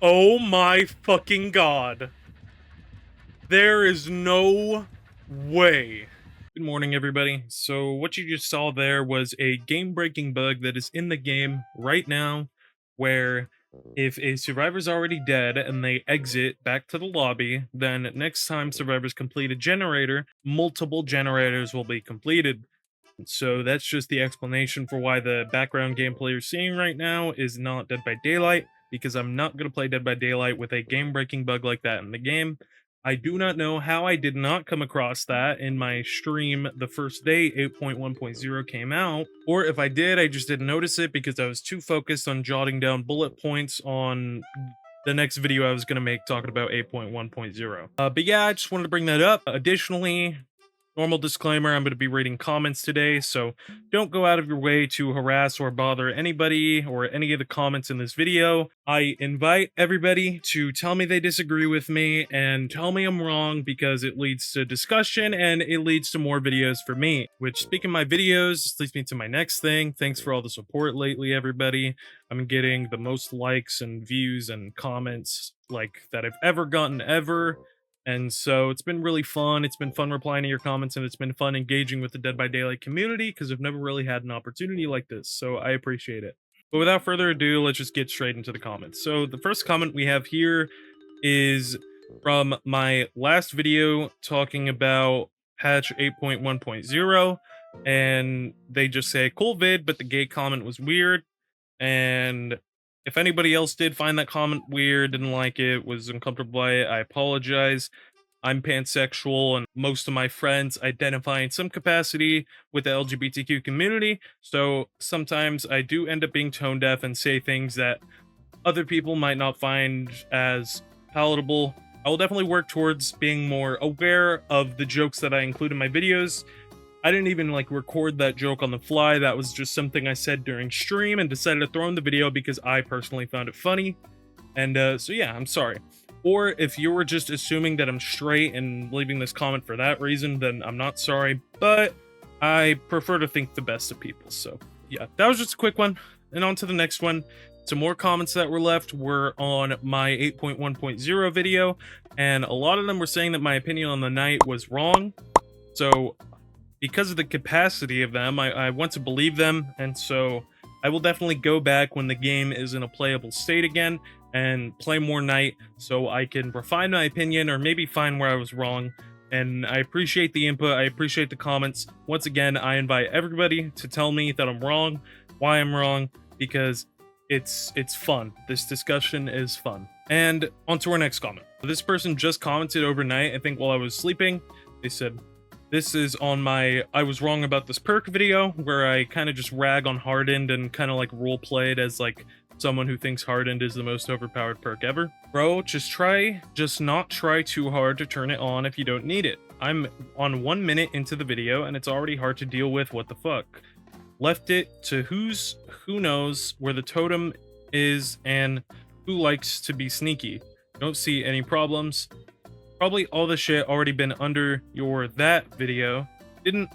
Oh my fucking god. There is no way. Good morning, everybody. So, what you just saw there was a game breaking bug that is in the game right now, where if a survivor's already dead and they exit back to the lobby, then next time survivors complete a generator, multiple generators will be completed. So that's just the explanation for why the background gameplay you're seeing right now is not Dead by Daylight, because I'm not going to play Dead by Daylight with a game-breaking bug like that in the game. I do not know how I did not come across that in my stream the first day 8.1.0 came out, or if I did, I just didn't notice it because I was too focused on jotting down bullet points on the next video I was going to make talking about 8.1.0. But yeah, I just wanted to bring that up. Additionally, normal disclaimer, I'm going to be reading comments today, so don't go out of your way to harass or bother anybody or any of the comments in this video. I invite everybody to tell me they disagree with me and tell me I'm wrong, because it leads to discussion and it leads to more videos for me. Which, speaking of my videos, leads me to my next thing. Thanks for all the support lately, everybody. I'm getting the most likes and views and comments like that I've ever gotten ever. And so it's been really fun. It's been fun replying to your comments, and it's been fun engaging with the Dead by Daylight community because I've never really had an opportunity like this. So I appreciate it. But without further ado, let's just get straight into the comments. So the first comment we have here is from my last video talking about patch 8.1.0. And they just say, cool vid, but the gay comment was weird. And if anybody else did find that comment weird, didn't like it, was uncomfortable by it, I apologize. I'm pansexual, and most of my friends identify in some capacity with the LGBTQ community, so sometimes I do end up being tone deaf and say things that other people might not find as palatable. I will definitely work towards being more aware of the jokes that I include in my videos. I didn't even record that joke on the fly. That was just something I said during stream and decided to throw in the video because I personally found it funny. And so yeah, I'm sorry. Or if you were just assuming that I'm straight and leaving this comment for that reason, then I'm not sorry. But I prefer to think the best of people. So yeah, that was just a quick one. And on to the next one. Some more comments that were left were on my 8.1.0 video, and a lot of them were saying that my opinion on the night was wrong. So because of the capacity of them, I want to believe them, and so I will definitely go back when the game is in a playable state again and play more night so I can refine my opinion or maybe find where I was wrong. And I appreciate the input, I appreciate the comments. Once again, I invite everybody to tell me that I'm wrong, why I'm wrong, because it's fun. This discussion is fun. And on to our next comment. This person just commented overnight, I think while I was sleeping. They said, this is on my I was wrong about this perk video, where I kind of just rag on Hardened and kind of role played as someone who thinks Hardened is the most overpowered perk ever. Bro, just not try too hard to turn it on if you don't need it. I'm on 1 minute into the video and it's already hard to deal with. What the fuck? Left it to who knows where the totem is and who likes to be sneaky. Don't see any problems. Probably all the shit already been under your that video. Didn't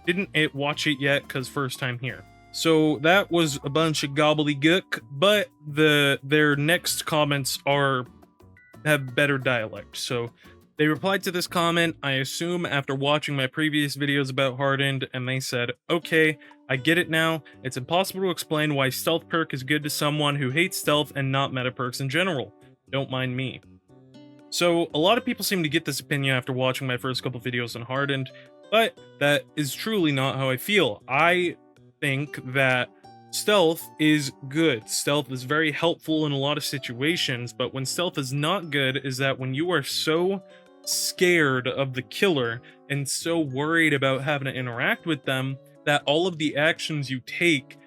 it watch it yet cuz first time here. So that was a bunch of gobbledygook, but their next comments have better dialect. So they replied to this comment, I assume after watching my previous videos about Hardened, and they said, okay, I get it now. It's impossible to explain why stealth perk is good to someone who hates stealth and not meta perks in general. Don't mind me. So a lot of people seem to get this opinion after watching my first couple videos on Hardened, but that is truly not how I feel. I think that stealth is good. Stealth is very helpful in a lot of situations, but when stealth is not good is that when you are so scared of the killer and so worried about having to interact with them that all of the actions you take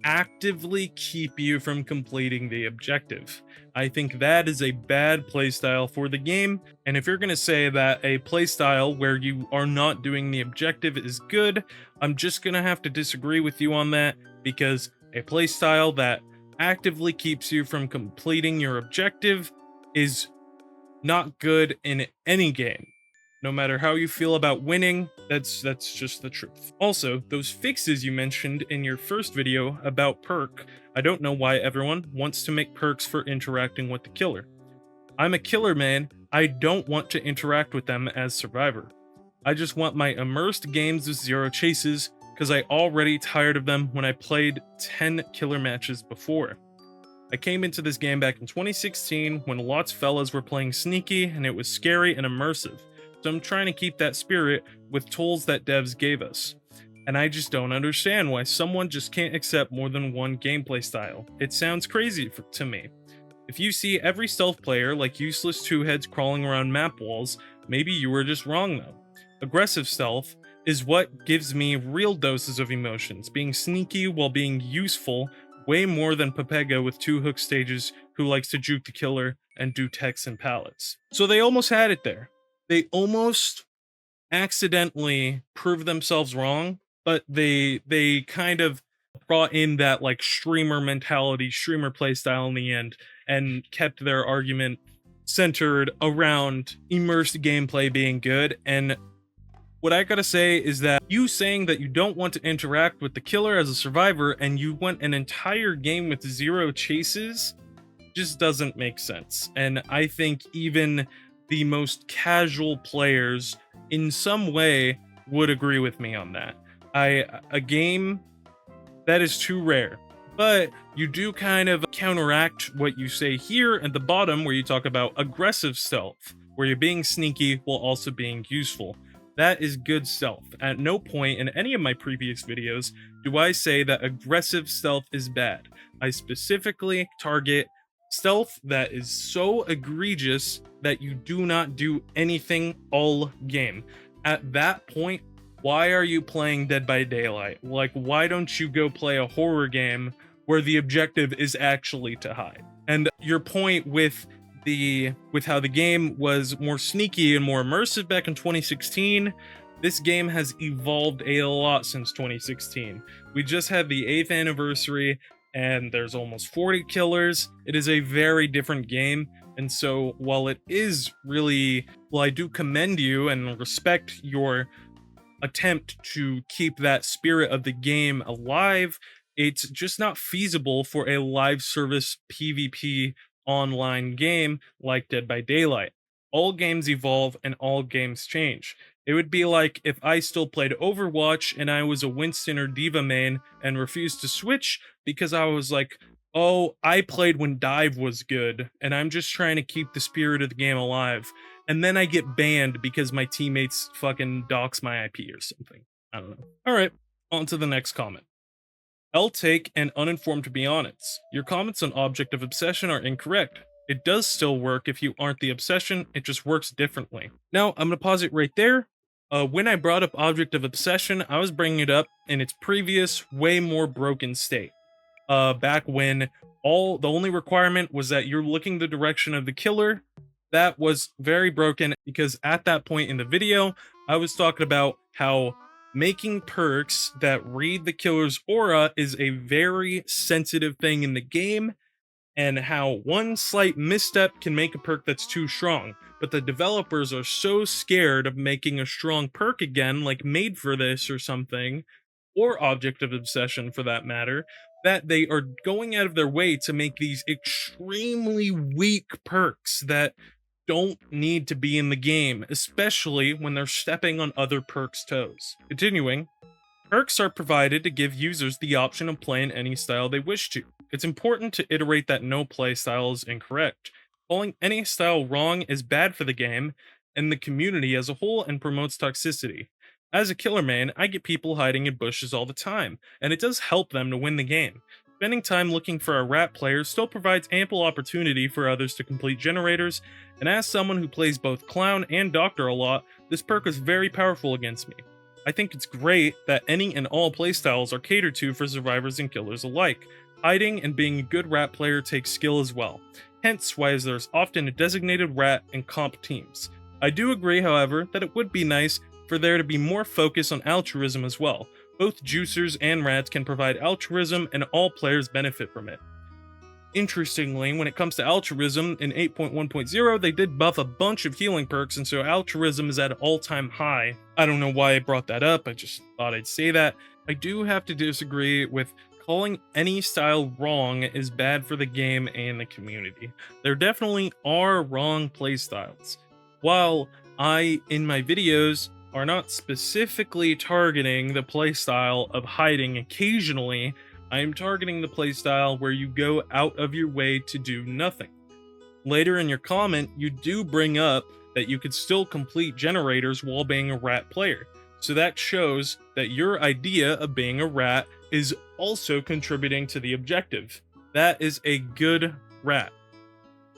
actively keep you from completing the objective. I think that is a bad playstyle for the game, and if you're going to say that a playstyle where you are not doing the objective is good, I'm just going to have to disagree with you on that, because a playstyle that actively keeps you from completing your objective is not good in any game. No matter how you feel about winning, that's just the truth. Also, those fixes you mentioned in your first video about perk, I don't know why everyone wants to make perks for interacting with the killer. I'm a killer man, I don't want to interact with them as survivor. I just want my immersed games with zero chases, because I already tired of them when I played 10 killer matches before. I came into this game back in 2016 when lots of fellas were playing sneaky and it was scary and immersive, so I'm trying to keep that spirit with tools that devs gave us. And I just don't understand why someone just can't accept more than one gameplay style. It sounds crazy to me. If you see every stealth player like useless two-heads crawling around map walls, maybe you were just wrong though. Aggressive stealth is what gives me real doses of emotions, being sneaky while being useful way more than Pepega with 2 hook stages who likes to juke the killer and do techs and pallets. So they almost had it there. They almost accidentally proved themselves wrong, but they kind of brought in that like streamer mentality, streamer playstyle in the end, and kept their argument centered around immersed gameplay being good. And what I gotta say is that you saying that you don't want to interact with the killer as a survivor and you went an entire game with 0 chases just doesn't make sense. And I think even the most casual players in some way would agree with me on that. A game that is too rare. But you do kind of counteract what you say here at the bottom where you talk about aggressive stealth, where you're being sneaky while also being useful. That is good stealth. At no point in any of my previous videos do I say that aggressive stealth is bad. I specifically target stealth that is so egregious that you do not do anything all game. At that point, why are you playing Dead by Daylight? Like, why don't you go play a horror game where the objective is actually to hide? And your point with how the game was more sneaky and more immersive back in 2016, this game has evolved a lot since 2016. We just had the 8th anniversary and there's almost 40 killers. It is a very different game. And so while it is really, well, I do commend you and respect your attempt to keep that spirit of the game alive, it's just not feasible for a live service PvP online game like Dead by Daylight. All games evolve and all games change. It would be like if I still played Overwatch and I was a Winston or Diva main and refused to switch because I was like, oh, I played when Dive was good and I'm just trying to keep the spirit of the game alive. And then I get banned because my teammates fucking dox my IP or something. I don't know. Alright, on to the next comment. I'll take and uninformed to be honest. Your comments on Object of Obsession are incorrect. It does still work if you aren't the obsession, it just works differently. Now, I'm gonna pause it right there. When I brought up Object of Obsession, I was bringing it up in its previous, way more broken state. Back when the only requirement was that you're looking the direction of the killer. That was very broken because at that point in the video, I was talking about how making perks that read the killer's aura is a very sensitive thing in the game, and how one slight misstep can make a perk that's too strong. But the developers are so scared of making a strong perk again, like Made for This or something, or Object of Obsession for that matter, that they are going out of their way to make these extremely weak perks that don't need to be in the game, especially when they're stepping on other perks' toes. Continuing, perks are provided to give users the option of playing any style they wish to. It's important to iterate that no play style is incorrect. Calling any style wrong is bad for the game and the community as a whole and promotes toxicity. As a killer main, I get people hiding in bushes all the time, and it does help them to win the game. Spending time looking for a rat player still provides ample opportunity for others to complete generators, and as someone who plays both Clown and Doctor a lot, this perk is very powerful against me. I think it's great that any and all playstyles are catered to for survivors and killers alike. Hiding and being a good rat player takes skill as well, hence why there's often a designated rat in comp teams. I do agree, however, that it would be nice for there to be more focus on altruism as well. Both juicers and rats can provide altruism and all players benefit from it. Interestingly, when it comes to altruism in 8.1.0, they did buff a bunch of healing perks, and so altruism is at an all-time high. I don't know why I brought that up, I just thought I'd say that. I do have to disagree with calling any style wrong is bad for the game and the community. There definitely are wrong playstyles. While I, in my videos, are not specifically targeting the playstyle of hiding occasionally, I am targeting the playstyle where you go out of your way to do nothing. Later in your comment, you do bring up that you could still complete generators while being a rat player. So that shows that your idea of being a rat is also contributing to the objective. That is a good rat.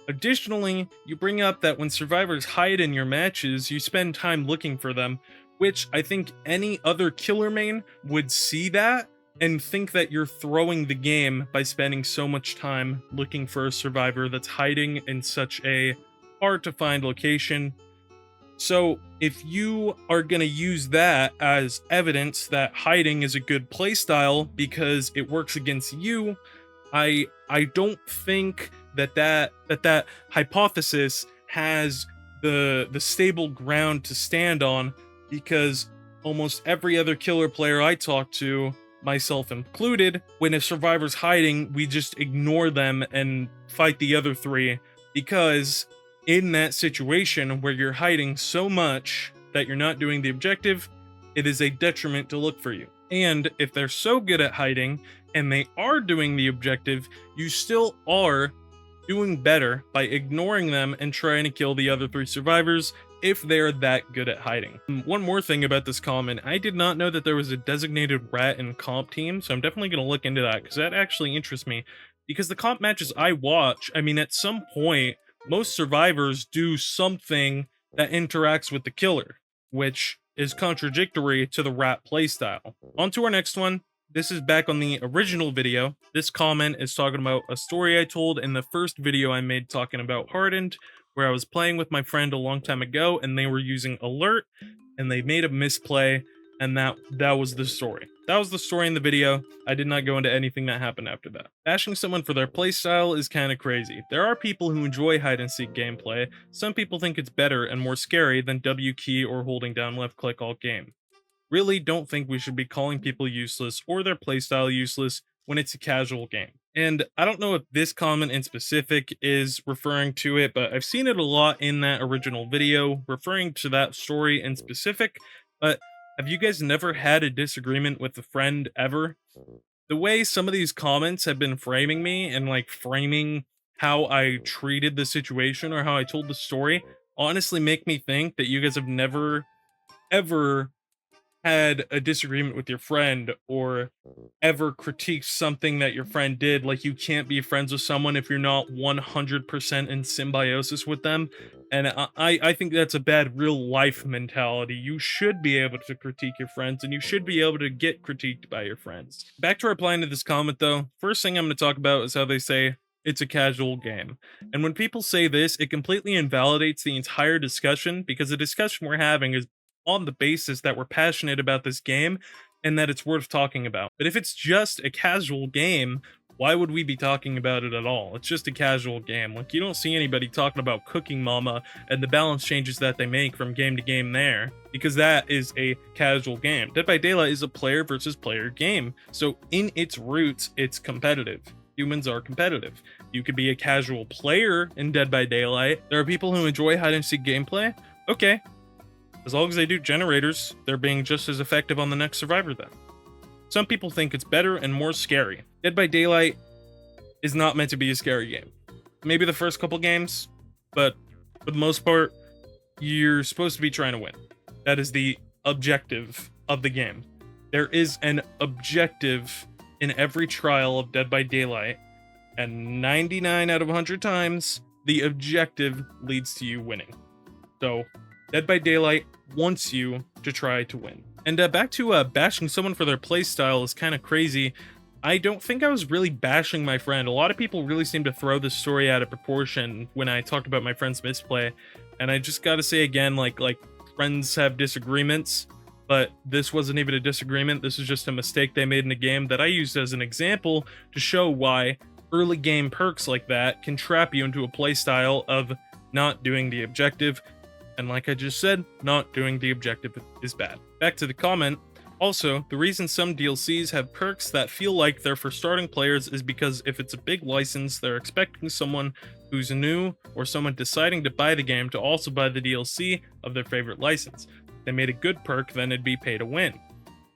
Additionally, you bring up that when survivors hide in your matches, you spend time looking for them, which I think any other killer main would see that and think that you're throwing the game by spending so much time looking for a survivor that's hiding in such a hard to find location. So if you are going to use that as evidence that hiding is a good playstyle because it works against you, I don't think that hypothesis has the stable ground to stand on, because almost every other killer player I talk to, myself included, when a survivor's hiding, we just ignore them and fight the other three, because in that situation where you're hiding so much that you're not doing the objective, it is a detriment to look for you. And if they're so good at hiding and they are doing the objective, you still are doing better by ignoring them and trying to kill the other three survivors if they're that good at hiding. One more thing about this comment, I did not know that there was a designated rat in comp team, so I'm definitely going to look into that because that actually interests me. Because the comp matches I watch, I mean, at some point, most survivors do something that interacts with the killer, which is contradictory to the rat playstyle. On to our next one. This is back on the original video. This comment is talking about a story I told in the first video I made talking about Hardened, where I was playing with my friend a long time ago and they were using alert and they made a misplay, and that was the story. That was the story in the video. I did not go into anything that happened after that. Bashing someone for their playstyle is kind of crazy. There are people who enjoy hide and seek gameplay. Some people think it's better and more scary than W key or holding down left click all game. Really don't think we should be calling people useless or their playstyle useless when it's a casual game. And I don't know if this comment in specific is referring to it, but I've seen it a lot in that original video, referring to that story in specific. But have you guys never had a disagreement with a friend ever? The way some of these comments have been framing me and like framing how I treated the situation or how I told the story honestly make me think that you guys have never ever had a disagreement with your friend or ever critiqued something that your friend did. Like, you can't be friends with someone if you're not 100% in symbiosis with them. And I think that's a bad real life mentality. You should be able to critique your friends, and you should be able to get critiqued by your friends. Back to replying to this comment though, first thing I'm going to talk about is how they say it's a casual game. And when people say this, it completely invalidates the entire discussion, because the discussion we're having is on the basis that we're passionate about this game and that it's worth talking about. But if it's just a casual game, why would we be talking about it at all? It's just a casual game. Like, you don't see anybody talking about Cooking Mama and the balance changes that they make from game to game there, because that is a casual game. Dead by Daylight is a player versus player game. So in its roots, it's competitive. Humans are competitive. You could be a casual player in Dead by Daylight. There are people who enjoy hide and seek gameplay. Okay. As long as they do generators, they're being just as effective on the next survivor then. Some people think it's better and more scary. Dead by Daylight is not meant to be a scary game. Maybe the first couple games, but for the most part, you're supposed to be trying to win. That is the objective of the game. There is an objective in every trial of Dead by Daylight, and 99 out of 100 times, the objective leads to you winning. So, Dead by Daylight wants you to try to win. And back to bashing someone for their playstyle is kind of crazy. I don't think I was really bashing my friend. A lot of people really seem to throw this story out of proportion when I talked about my friend's misplay. And I just gotta say again, like friends have disagreements, but this wasn't even a disagreement. This is just a mistake they made in the game that I used as an example to show why early game perks like that can trap you into a playstyle of not doing the objective, and like I just said, not doing the objective is bad. Back to the comment. Also, the reason some DLCs have perks that feel like they're for starting players is because if it's a big license, they're expecting someone who's new or someone deciding to buy the game to also buy the DLC of their favorite license. If they made a good perk, then it'd be pay to win.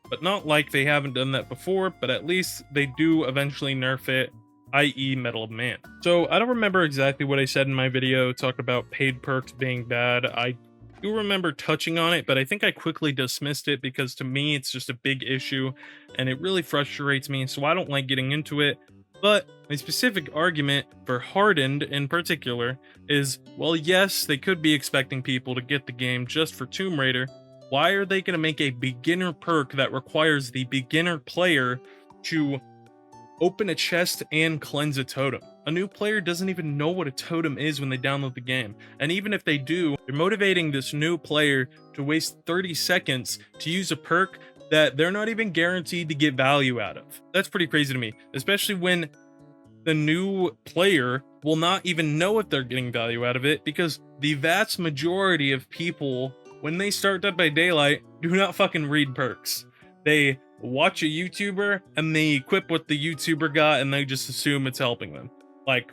But not like they haven't done that before, but at least they do eventually nerf it, i.e. Medal of Man. So I don't remember exactly what I said in my video, talk about paid perks being bad. I do remember touching on it, but I think I quickly dismissed it because to me it's just a big issue and it really frustrates me, so I don't like getting into it. But my specific argument for Hardened in particular is, well, yes, they could be expecting people to get the game just for Tomb Raider. Why are they going to make a beginner perk that requires the beginner player to open a chest and cleanse a totem? A new player doesn't even know what a totem is when they download the game. And even if they do, they're motivating this new player to waste 30 seconds to use a perk that they're not even guaranteed to get value out of. That's pretty crazy to me, especially when the new player will not even know if they're getting value out of it, because the vast majority of people, when they start Dead by Daylight, do not fucking read perks. They watch a YouTuber and they equip what the YouTuber got and they just assume it's helping them. Like,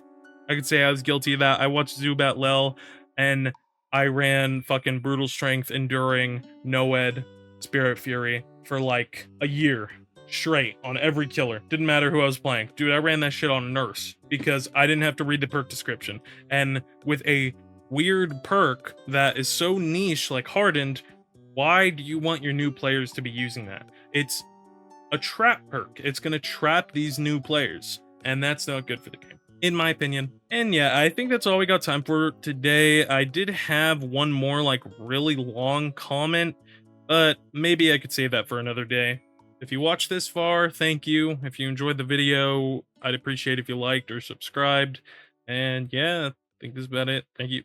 I could say I was guilty of that. I watched Zubat Lel and I ran fucking Brutal Strength, Enduring, Noed, Spirit Fury for like a year straight on every killer. Didn't matter who I was playing. Dude, I ran that shit on Nurse because I didn't have to read the perk description. And with a weird perk that is so niche like Hardened, why do you want your new players to be using that? It's a trap perk. It's going to trap these new players, and that's not good for the game, in my opinion. And yeah, I think that's all we got time for today. I did have one more like really long comment, but maybe I could save that for another day. If you watched this far, thank you. If you enjoyed the video, I'd appreciate if you liked or subscribed. And yeah, I think this is about it. Thank you.